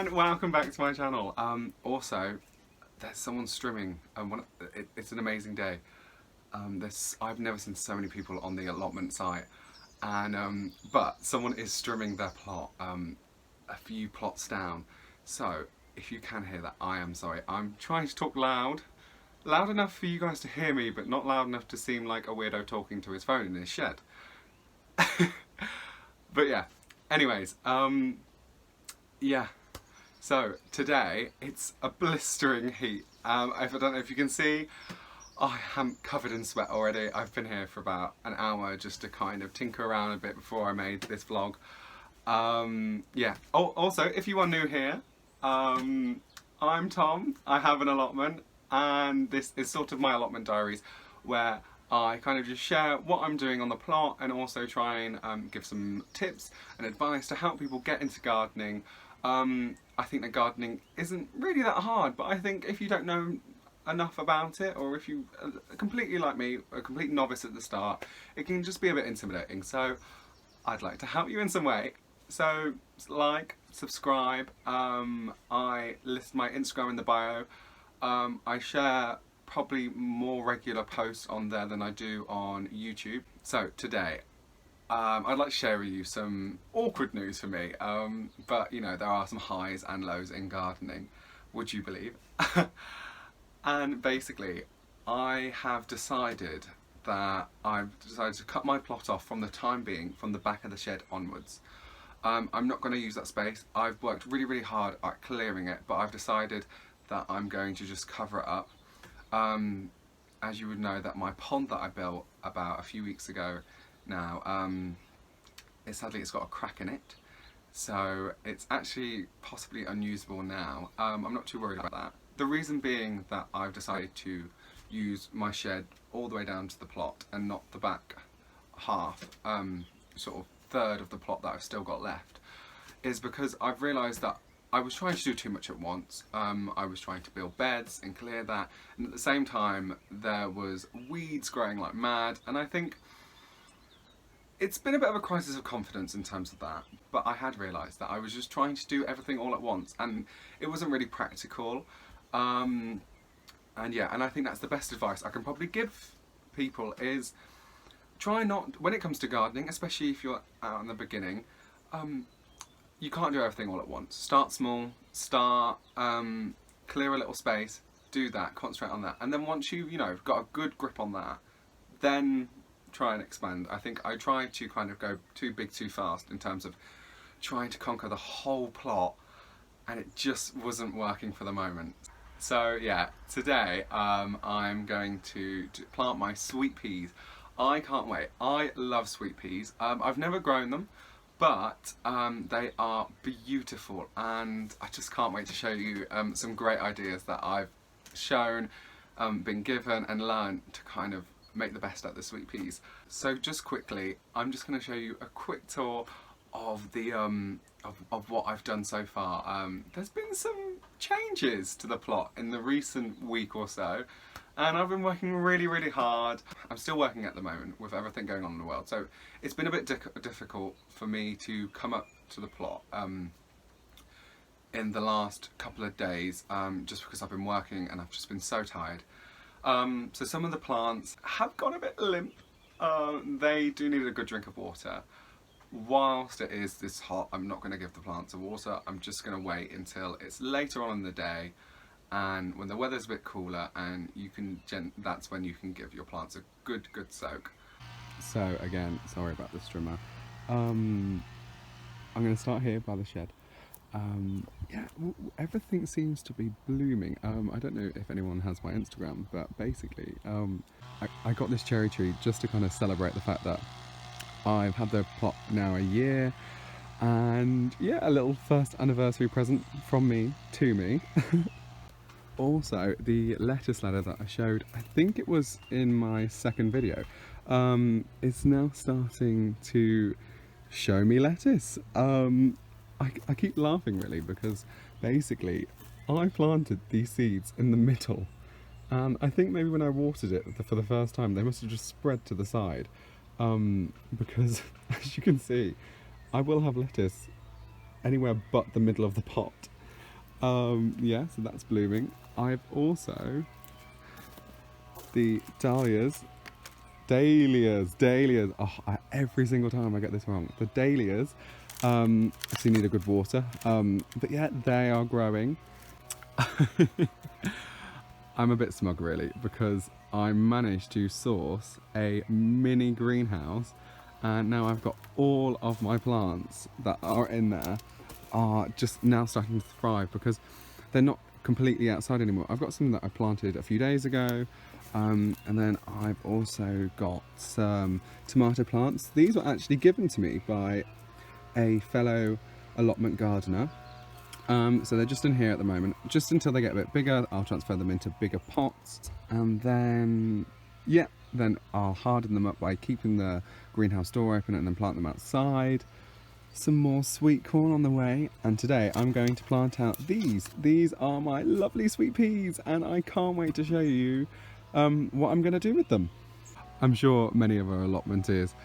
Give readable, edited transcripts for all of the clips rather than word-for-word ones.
and welcome back to my channel. Also, there's someone streaming, and it's an amazing day. I've never seen so many people on the Allotment site, and but someone is streaming their plot a few plots down. So if you can hear that, I am sorry. I'm trying to talk loud enough for you guys to hear me, but not loud enough to seem like a weirdo talking to his phone in his shed. But yeah, anyways, yeah. So today it's a blistering heat. I don't know if you can see, I am covered in sweat already. I've been here for about an hour just to kind of tinker around a bit before I made this vlog. Yeah. Oh, also, if you are new here, I'm Tom. I have an allotment, and this is sort of my allotment diaries, where I kind of just share what I'm doing on the plot and also try and give some tips and advice to help people get into gardening. I think that gardening isn't really that hard, but I think if you don't know enough about it, or if you are completely like me, a complete novice at the start, it can just be a bit intimidating. So I'd like to help you in some way. So like, subscribe, I list my Instagram in the bio. I share probably more regular posts on there than I do on YouTube. So today, I'd like to share with you some awkward news for me, but you know, there are some highs and lows in gardening, would you believe? And basically, I have decided that I've decided to cut my plot off from the time being, from the back of the shed onwards. I'm not going to use that space. I've worked really hard at clearing it, but I've decided that I'm going to just cover it up. As you would know, that my pond that I built about a few weeks ago now, sadly it's got a crack in it, so it's actually possibly unusable now. I'm not too worried about that. The reason being that I've decided to use my shed all the way down to the plot and not the back half, sort of third of the plot that I've still got left, is because I've realised that I was trying to do too much at once. I was trying to build beds and clear that, and at the same time there was weeds growing like mad, and I think it's been a bit of a crisis of confidence in terms of that. But I had realised that I was just trying to do everything all at once, and it wasn't really practical. And yeah, and I think that's the best advice I can probably give people, is try not, when it comes to gardening, especially if you're out in the beginning, you can't do everything all at once. Start small, clear a little space, do that, concentrate on that, and then once you know, got a good grip on that, then try and expand. I think I tried to kind of go too big too fast in terms of trying to conquer the whole plot, and it just wasn't working for the moment. So yeah, today I'm going to plant my sweet peas. I can't wait. I love sweet peas. I've never grown them, but they are beautiful, and I just can't wait to show you some great ideas that I've shown, been given and learned to kind of make the best out of the sweet peas. So just quickly, I'm just going to show you a quick tour of the of what I've done so far. There's been some changes to the plot in the recent week or so, and I've been working really hard. I'm still working at the moment with everything going on in the world, so it's been a bit difficult for me to come up to the plot in the last couple of days, just because I've been working and I've just been so tired. So some of the plants have got a bit limp. They do need a good drink of water. Whilst it is this hot, I'm not going to give the plants a water. I'm just going to wait until it's later on in the day, and when the weather's a bit cooler, and you can that's when you can give your plants a good soak. So again, sorry about the strimmer. I'm going to start here by the shed. Yeah, everything seems to be blooming. I don't know if anyone has my Instagram, but basically I got this cherry tree just to kind of celebrate the fact that I've had the plot now a year, and yeah, a little first anniversary present from me to me. Also, the lettuce ladder that I showed, I think it was in my second video, is now starting to show me lettuce. I keep laughing really, because basically I planted these seeds in the middle, and I think maybe when I watered it for the first time they must have just spread to the side, because as you can see I will have lettuce anywhere but the middle of the pot. Yeah, so that's blooming. I've also the dahlias. Oh, every single time I get this wrong. The dahlias actually need a good water. But yeah, they are growing. I'm a bit smug really because I managed to source a mini greenhouse and now I've got all of my plants that are in there are just now starting to thrive because they're not completely outside anymore. I've got some that I planted a few days ago, and then I've also got some tomato plants. These were actually given to me by a fellow allotment gardener. So they're just in here at the moment. Just until they get a bit bigger, I'll transfer them into bigger pots, and then yeah, then I'll harden them up by keeping the greenhouse door open and then plant them outside. Some more sweet corn on the way, and today I'm going to plant out these. These are my lovely sweet peas, and I can't wait to show you what I'm going to do with them. I'm sure many of our allotmenteers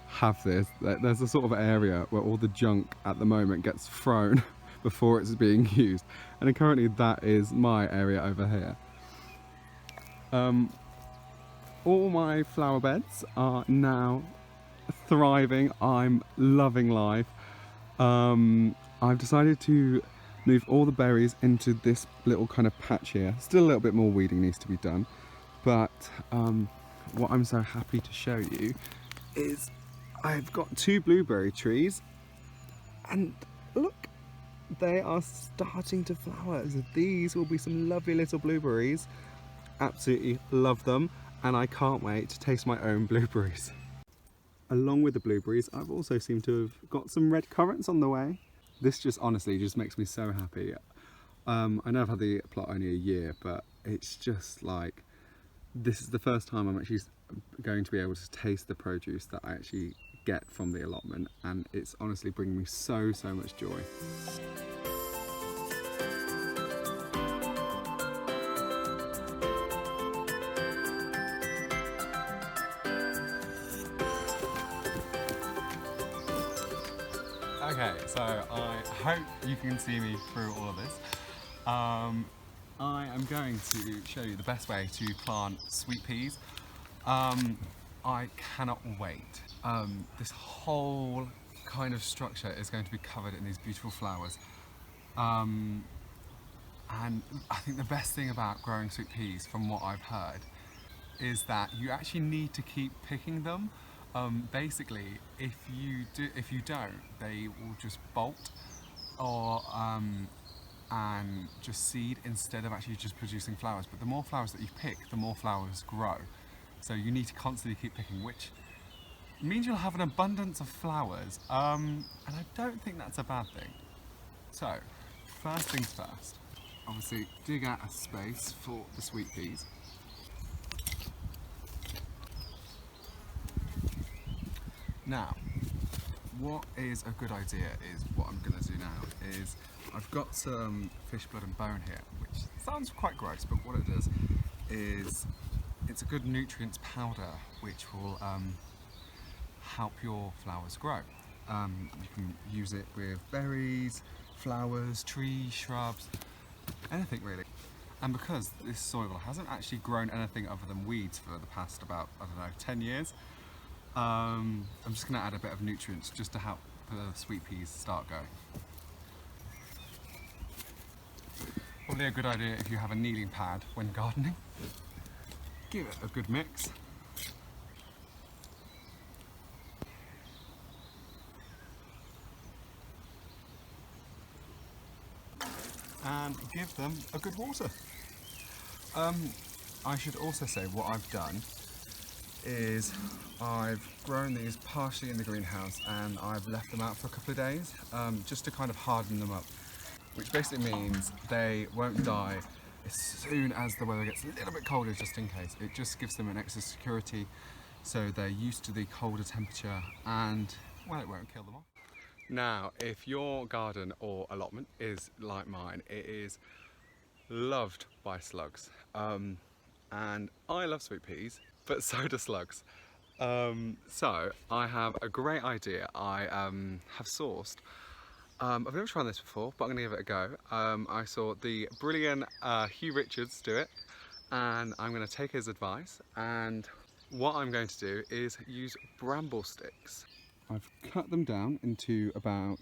have this. There's a sort of area where all the junk at the moment gets thrown before it's being used, and currently that is my area over here. All my flower beds are now thriving. I'm loving life. I've decided to move all the berries into this little kind of patch here. Still a little bit more weeding needs to be done, but what I'm so happy to show you is I've got 2 blueberry trees, and look, they are starting to flower. So these will be some lovely little blueberries. Absolutely love them, and I can't wait to taste my own blueberries. Along with the blueberries, I've also seemed to have got some red currants on the way. This just honestly just makes me so happy. I know I've had the plot only a year, but it's just like, this is the first time I'm actually going to be able to taste the produce that I actually get from the allotment, and it's honestly bringing me so much joy. Okay, so I hope you can see me through all of this. I am going to show you the best way to plant sweet peas. I cannot wait. This whole kind of structure is going to be covered in these beautiful flowers. And I think the best thing about growing sweet peas, from what I've heard, is that you actually need to keep picking them. Basically, if you don't, they will just bolt or and just seed instead of actually just producing flowers. But the more flowers that you pick, the more flowers grow. So you need to constantly keep picking, which means you'll have an abundance of flowers. And I don't think that's a bad thing. So, first things first, obviously dig out a space for the sweet peas. Now, what is a good idea is, what I'm going to do now is, I've got some fish blood and bone here, which sounds quite gross, but what it does is, it's a good nutrients powder which will help your flowers grow. You can use it with berries, flowers, trees, shrubs, anything really. And because this soil hasn't actually grown anything other than weeds for the past about, I don't know, 10 years, I'm just going to add a bit of nutrients just to help the sweet peas start going. Probably a good idea if you have a kneading pad when gardening. Give it a good mix. And give them a good water. I should also say what I've done is I've grown these partially in the greenhouse and I've left them out for a couple of days just to kind of harden them up, which basically means they won't die as soon as the weather gets a little bit colder, just in case. It just gives them an extra security so they're used to the colder temperature and, well, it won't kill them off. Now, if your garden or allotment is like mine, it is loved by slugs. And I love sweet peas, but so do slugs. So I have a great idea. I have sourced I've never tried this before, but I'm going to give it a go. I saw the brilliant Hugh Richards do it, and I'm going to take his advice. And what I'm going to do is use bramble sticks. I've cut them down into about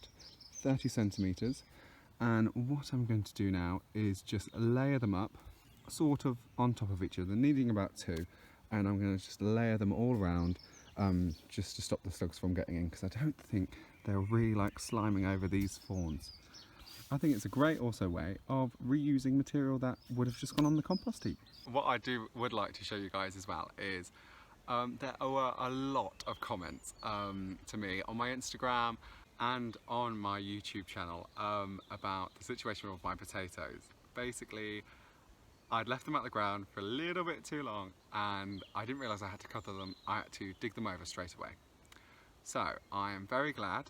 30 centimetres, and what I'm going to do now is just layer them up sort of on top of each other, needing about 2, and I'm going to just layer them all around just to stop the slugs from getting in, because I don't think they'll really like sliming over these fawns. I think it's a great also way of reusing material that would have just gone on the compost heap. What I would like to show you guys as well is there were a lot of comments to me on my Instagram and on my YouTube channel about the situation with my potatoes. Basically, I'd left them at the ground for a little bit too long, and I didn't realise I had to cover them. I had to dig them over straight away. So I am very glad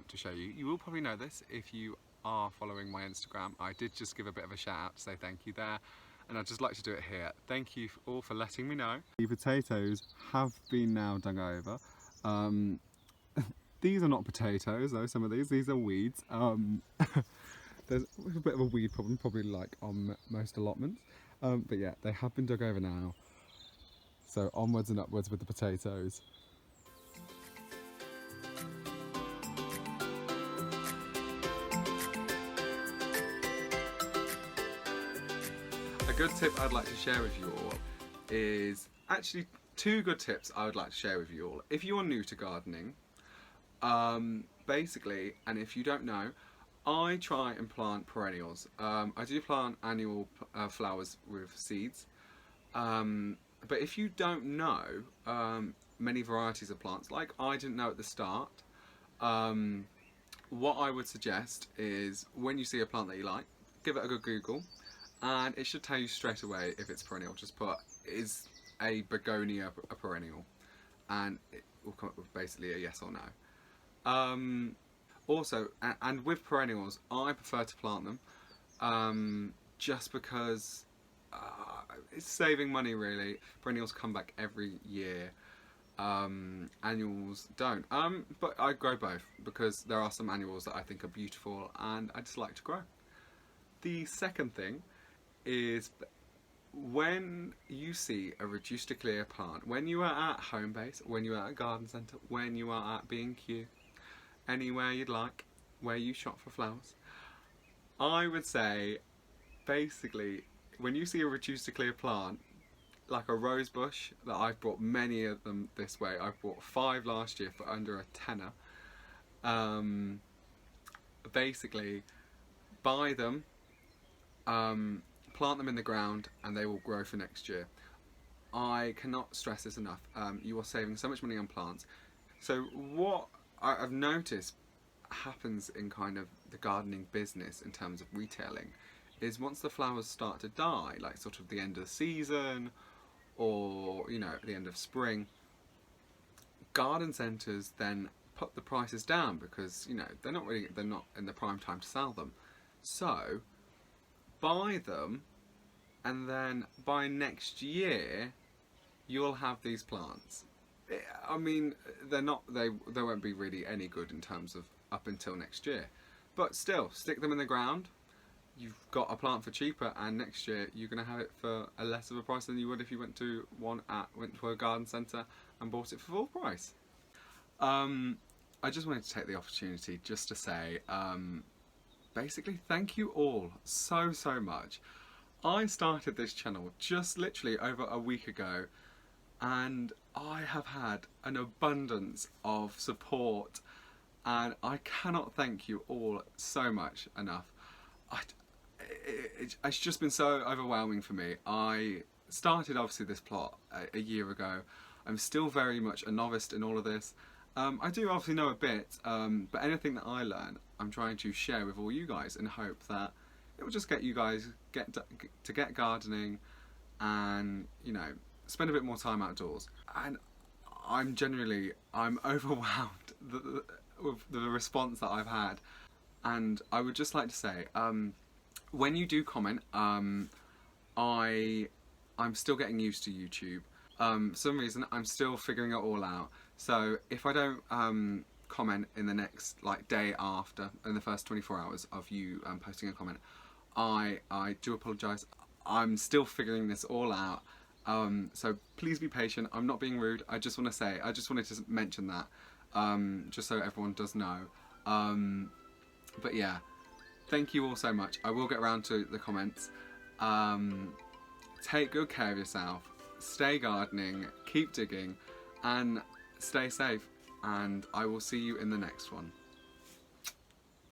to show you. You will probably know this if you are following my Instagram. I did just give a bit of a shout out to say thank you there, and I'd just like to do it here. Thank you all for letting me know. The potatoes have been now dug over. These are not potatoes though, some of these are weeds. There's a bit of a weed problem, probably like on most allotments. But yeah, they have been dug over now. So onwards and upwards with the potatoes. A good tip I'd like to share with you all is actually 2 good tips I would like to share with you all. If you are new to gardening, basically, and if you don't know, I try and plant perennials. I do plant annual flowers with seeds, but if you don't know many varieties of plants, like I didn't know at the start, what I would suggest is when you see a plant that you like, give it a good Google, and it should tell you straight away if it's perennial. Just put, is a begonia a perennial? And it will come up with basically a yes or no. Also, and with perennials, I prefer to plant them just because it's saving money really. Perennials come back every year, annuals don't. But I grow both because there are some annuals that I think are beautiful and I just like to grow. The second thing is when you see a reduced to clear plant, when you are at home base, when you are at a garden centre, when you are at B&Q, anywhere you'd like, where you shop for flowers, I would say basically when you see a reduced to clear plant, like a rose bush, that I've bought many of them this way, I've bought 5 last year for under a tenner, basically buy them, plant them in the ground, and they will grow for next year. I cannot stress this enough. You are saving so much money on plants. So what I've noticed happens in kind of the gardening business in terms of retailing is once the flowers start to die, like sort of the end of the season or, you know, at the end of spring, garden centres then put the prices down because, you know, they're not in the prime time to sell them. So buy them, and then by next year you'll have these plants. I mean, they won't be really any good in terms of up until next year, but still, stick them in the ground. You've got a plant for cheaper, and next year you're going to have it for a less of a price than you would if you went to a garden centre and bought it for full price. I just wanted to take the opportunity just to say, basically, thank you all so much. I started this channel just literally over a week ago, and I have had an abundance of support, and I cannot thank you all so much enough. It's just been so overwhelming for me. I started obviously this plot a year ago. I'm still very much a novice in all of this. I do obviously know a bit, but anything that I learn, I'm trying to share with all you guys in hope that it will just get you guys to get gardening and, you know, spend a bit more time outdoors. And I'm overwhelmed with the response that I've had. And I would just like to say, when you do comment, I'm still getting used to YouTube. For some reason, I'm still figuring it all out. So if I don't comment in the next like day after, in the first 24 hours of you posting a comment, I do apologise. I'm still figuring this all out. So please be patient. I'm not being rude. I just wanted to mention that, just so everyone does know. But yeah, thank you all so much. I will get around to the comments. Take good care of yourself. Stay gardening. Keep digging, and stay safe. And I will see you in the next one.